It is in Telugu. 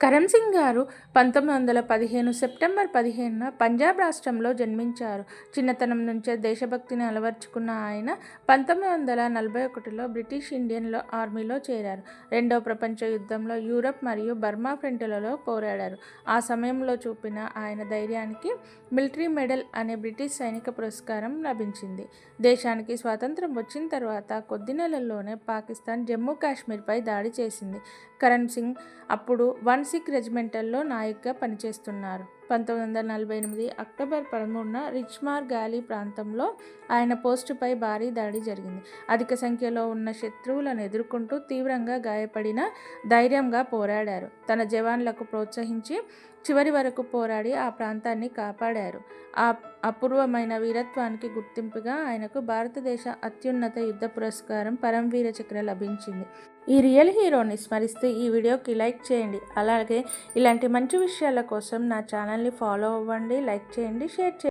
కరణ్ సింగ్ గారు 1915 సెప్టెంబర్ 15న పంజాబ్ రాష్ట్రంలో జన్మించారు. చిన్నతనం నుంచే దేశభక్తిని అలవర్చుకున్న ఆయన 1941లో బ్రిటిష్ ఇండియన్ ఆర్మీలో చేరారు. రెండవ ప్రపంచ యుద్ధంలో యూరప్ మరియు బర్మా ఫ్రంట్లలో పోరాడారు. ఆ సమయంలో చూపిన ఆయన ధైర్యానికి మిలిటరీ మెడల్ అనే బ్రిటిష్ సైనిక పురస్కారం లభించింది. దేశానికి స్వాతంత్ర్యం వచ్చిన తర్వాత కొద్ది నెలల్లోనే పాకిస్తాన్ జమ్మూ కాశ్మీర్పై దాడి చేసింది. కరణ్ సింగ్ అప్పుడు 1 సిక్ రెజిమెంటల్లో నాయక్గా పనిచేస్తున్నారు. 1948 అక్టోబర్ 13న రిచ్మార్ గాలీ ప్రాంతంలో ఆయన పోస్టుపై భారీ దాడి జరిగింది. అధిక సంఖ్యలో ఉన్న శత్రువులను ఎదుర్కొంటూ తీవ్రంగా గాయపడిన ధైర్యంగా పోరాడారు. తన జవాన్లకు ప్రోత్సహించి చివరి వరకు పోరాడి ఆ ప్రాంతాన్ని కాపాడారు. ఆ అపూర్వమైన వీరత్వానికి గుర్తింపుగా ఆయనకు భారతదేశ అత్యున్నత యుద్ధ పురస్కారం పరమవీర చక్ర లభించింది. ఈ రియల్ హీరోని స్మరిస్తూ ఈ వీడియోకి లైక్ చేయండి. అలాగే ఇలాంటి మంచి విషయాల కోసం నా ఛానల్ని ఫాలో అవ్వండి, లైక్ చేయండి, షేర్ చేయండి.